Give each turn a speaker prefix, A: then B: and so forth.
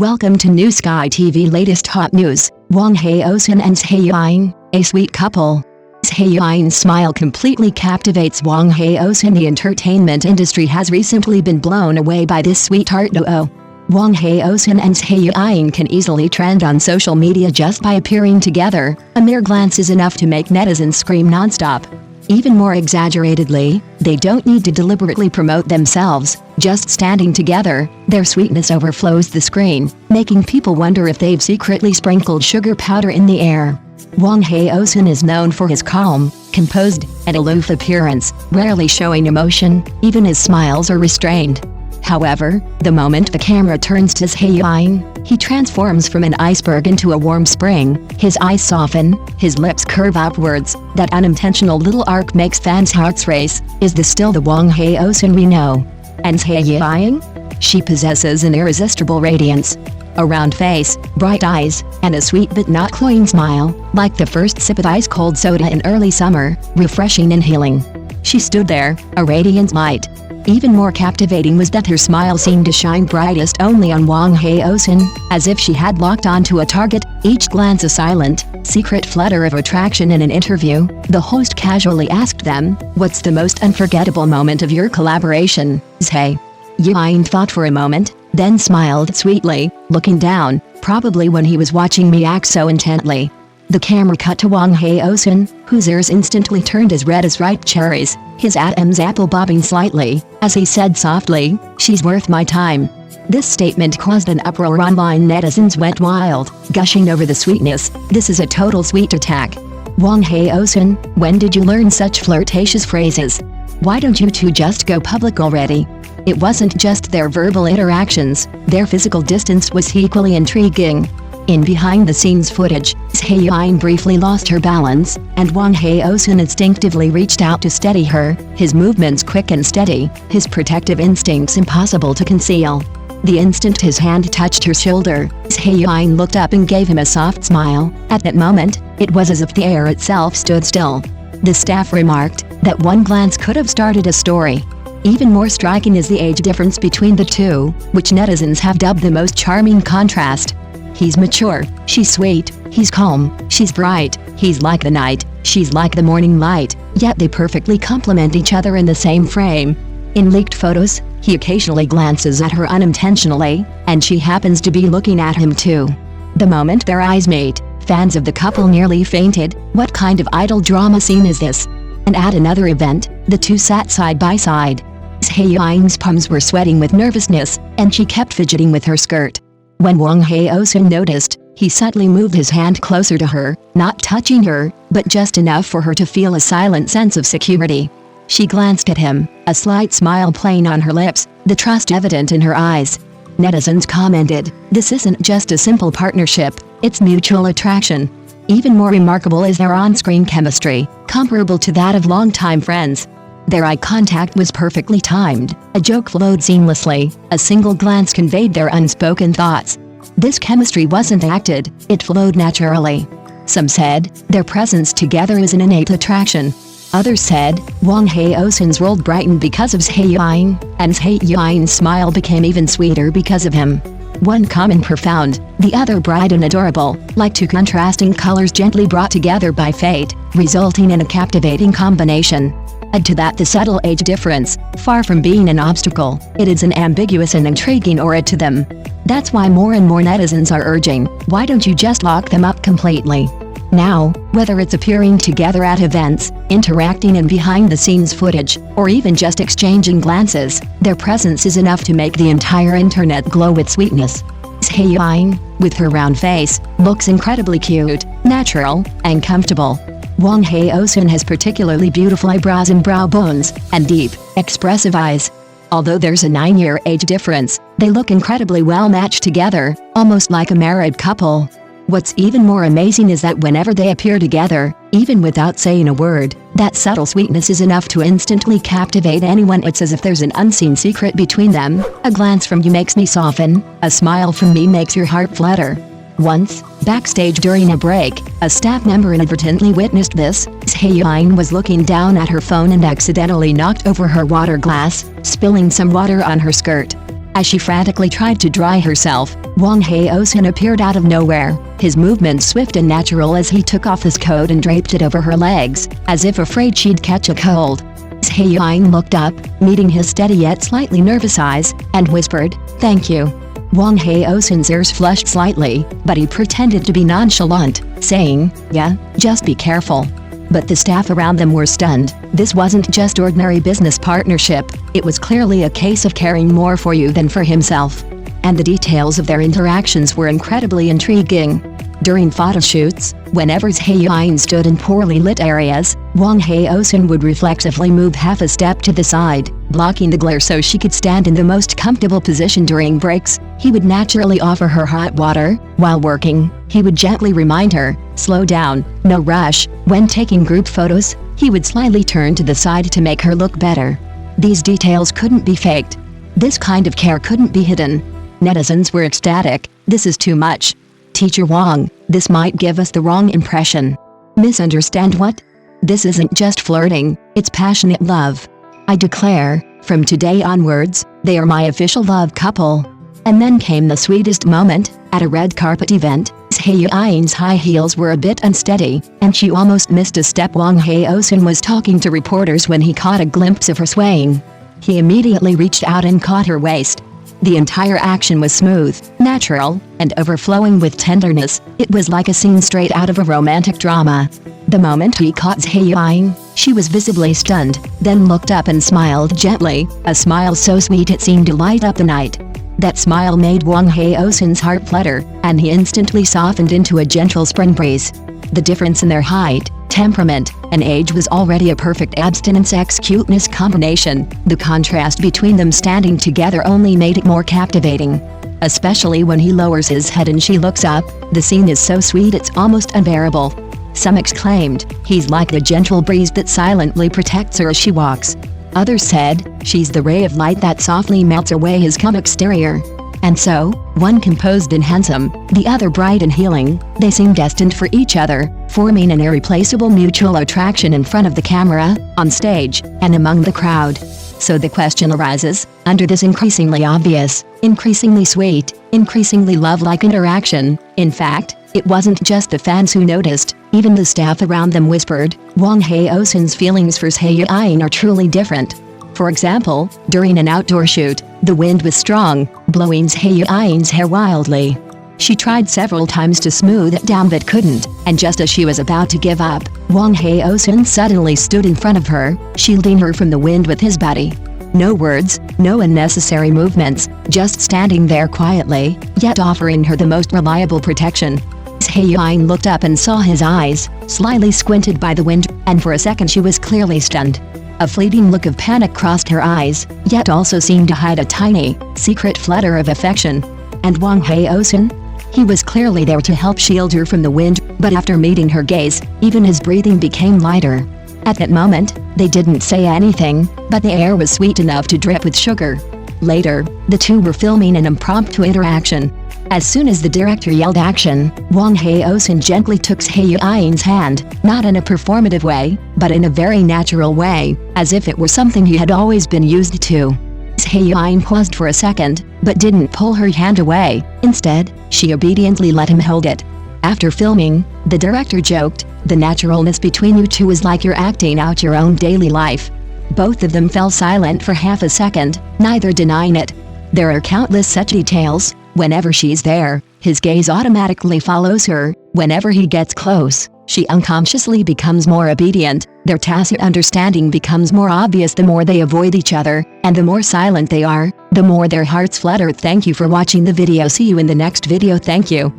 A: Welcome to New Sky TV latest hot news. Wang Haozhen and Zhai Yiying, a sweet couple. Zhai Yiying's smile completely captivates Wang Haozhen. The entertainment industry has recently been blown away by this sweetheart duo. Wang Haozhen and Zhai Yiying can easily trend on social media just by appearing together. A mere glance is enough to make netizens scream non-stop. Even more exaggeratedly, they don't need to deliberately promote themselves. Just standing together, their sweetness overflows the screen, making people wonder if they've secretly sprinkled sugar powder in the air. Wang Haozhen is known for his calm, composed, and aloof appearance, rarely showing emotion. Even his smiles are restrained. However, the moment the camera turns to Zhai Yiying, he transforms from an iceberg into a warm spring. His eyes soften, his lips curve upwards. That unintentional little arc makes fans' hearts race. Is this still the Wang Haozhen we know? And Zhai Yiying? She possesses an irresistible radiance. A round face, bright eyes, and a sweet but not cloying smile, like the first sip of ice-cold soda in early summer, refreshing and healing. She stood there, a radiant light. Even more captivating was that her smile seemed to shine brightest only on Wang Haozhen, as if she had locked onto a target, each glance a silent, secret flutter of attraction. In an interview, the host casually asked them, "What's the most unforgettable moment of your collaboration?" Zhai Yiying thought for a moment, then smiled sweetly, looking down, probably when he was watching me act so intently. The camera cut to Wang Haozhen, whose ears instantly turned as red as ripe cherries, his Adam's apple bobbing slightly, as he said softly, "She's worth my time." This statement caused an uproar online. Netizens went wild, gushing over the sweetness. "This is a total sweet attack. Wang Haozhen, when did you learn such flirtatious phrases? Why don't you two just go public already?" It wasn't just their verbal interactions, their physical distance was equally intriguing. In behind-the-scenes footage, Zhai Yiying briefly lost her balance, and Wang Haozhen instinctively reached out to steady her, his movements quick and steady, his protective instincts impossible to conceal. The instant his hand touched her shoulder, Zhai Yiying looked up and gave him a soft smile. At that moment, it was as if the air itself stood still. The staff remarked that one glance could have started a story. Even more striking is the age difference between the two, which netizens have dubbed the most charming contrast. He's mature, she's sweet, he's calm, she's bright, he's like the night, she's like the morning light, yet they perfectly complement each other in the same frame. In leaked photos, he occasionally glances at her unintentionally, and she happens to be looking at him too. The moment their eyes meet, fans of the couple nearly fainted. What kind of idol drama scene is this? And at another event, the two sat side by side. Zhai Yiying's palms were sweating with nervousness, and she kept fidgeting with her skirt. When Wang Haozhen noticed, he subtly moved his hand closer to her, not touching her, but just enough for her to feel a silent sense of security. She glanced at him, a slight smile playing on her lips, the trust evident in her eyes. Netizens commented, "This isn't just a simple partnership, it's mutual attraction." Even more remarkable is their on-screen chemistry, comparable to that of longtime friends. Their eye contact was perfectly timed, a joke flowed seamlessly, a single glance conveyed their unspoken thoughts. This chemistry wasn't acted, it flowed naturally. Some said, their presence together is an innate attraction. Others said, Wang Haozhen's world brightened because of Zhai Yiying, and Zhai Yiying's smile became even sweeter because of him. One common profound, the other bright and adorable, like two contrasting colors gently brought together by fate, resulting in a captivating combination. Add to that the subtle age difference. Far from being an obstacle, it is an ambiguous and intriguing aura to them. That's why more and more netizens are urging, why don't you just lock them up completely? Now, whether it's appearing together at events, interacting in behind-the-scenes footage, or even just exchanging glances, their presence is enough to make the entire internet glow with sweetness. Zhai Yiying, with her round face, looks incredibly cute, natural, and comfortable. Wang Haozhen has particularly beautiful eyebrows and brow bones, and deep, expressive eyes. Although there's a 9-year age difference, they look incredibly well matched together, almost like a married couple. What's even more amazing is that whenever they appear together, even without saying a word, that subtle sweetness is enough to instantly captivate anyone. It's as if there's an unseen secret between them. A glance from you makes me soften, a smile from me makes your heart flutter. Once, backstage during a break, a staff member inadvertently witnessed this. Zhai Yiying was looking down at her phone and accidentally knocked over her water glass, spilling some water on her skirt. As she frantically tried to dry herself, Wang Haozhen appeared out of nowhere, his movements swift and natural as he took off his coat and draped it over her legs, as if afraid she'd catch a cold. Zhai Yiying looked up, meeting his steady yet slightly nervous eyes, and whispered, "Thank you." Wang Haozhen's ears flushed slightly, but he pretended to be nonchalant, saying, "Yeah, just be careful." But the staff around them were stunned. This wasn't just ordinary business partnership, it was clearly a case of caring more for you than for himself. And the details of their interactions were incredibly intriguing. During photoshoots, whenever Zhai Yiying stood in poorly lit areas, Wang Haozhen would reflexively move half a step to the side, blocking the glare so she could stand in the most comfortable position during breaks. He would naturally offer her hot water. While working, he would gently remind her, "Slow down, no rush." When taking group photos, he would slightly turn to the side to make her look better. These details couldn't be faked. This kind of care couldn't be hidden. Netizens were ecstatic. "This is too much. Teacher Wang, this might give us the wrong impression." "Misunderstand what? This isn't just flirting, it's passionate love. I declare, from today onwards, they are my official love couple." And then came the sweetest moment. At a red carpet event, Zhai Yiying's high heels were a bit unsteady, and she almost missed a step. Wang Haozhen was talking to reporters when he caught a glimpse of her swaying. He immediately reached out and caught her waist. The entire action was smooth, natural, and overflowing with tenderness. It was like a scene straight out of a romantic drama. The moment he caught Zhai Yiying, she was visibly stunned, then looked up and smiled gently, a smile so sweet it seemed to light up the night. That smile made Wang Haozhen's heart flutter, and he instantly softened into a gentle spring breeze. The difference in their height, temperament, and age was already a perfect abstinence-cuteness combination. The contrast between them standing together only made it more captivating. Especially when he lowers his head and she looks up, the scene is so sweet it's almost unbearable. Some exclaimed, "He's like a gentle breeze that silently protects her as she walks." Others said, "She's the ray of light that softly melts away his calm exterior." And so, one composed and handsome, the other bright and healing, they seemed destined for each other, forming an irreplaceable mutual attraction in front of the camera, on stage, and among the crowd. So the question arises, under this increasingly obvious, increasingly sweet, increasingly love-like interaction, in fact, it wasn't just the fans who noticed, even the staff around them whispered, Wang Haozhen's feelings for Zhai Yiying are truly different. For example, during an outdoor shoot, the wind was strong, blowing Zhai Yiying's hair wildly. She tried several times to smooth it down but couldn't, and just as she was about to give up, Wang Haozhen suddenly stood in front of her, shielding her from the wind with his body. No words, no unnecessary movements, just standing there quietly, yet offering her the most reliable protection. Zhai Yiying looked up and saw his eyes, slyly squinted by the wind, and for a second she was clearly stunned. A fleeting look of panic crossed her eyes, yet also seemed to hide a tiny, secret flutter of affection. And Wang Haozhen? He was clearly there to help shield her from the wind, but after meeting her gaze, even his breathing became lighter. At that moment, they didn't say anything, but the air was sweet enough to drip with sugar. Later, the two were filming an impromptu interaction. As soon as the director yelled action, Wang Haozhen gently took Zhai Yiying's hand, not in a performative way, but in a very natural way, as if it were something he had always been used to. Zhai Yiying paused for a second, but didn't pull her hand away. Instead, she obediently let him hold it. After filming, the director joked, "The naturalness between you two is like you're acting out your own daily life." Both of them fell silent for half a second, neither denying it. There are countless such details. Whenever she's there, his gaze automatically follows her. Whenever he gets close, she unconsciously becomes more obedient. Their tacit understanding becomes more obvious the more they avoid each other, and the more silent they are, the more their hearts flutter. Thank you for watching the video. See you in the next video. Thank you.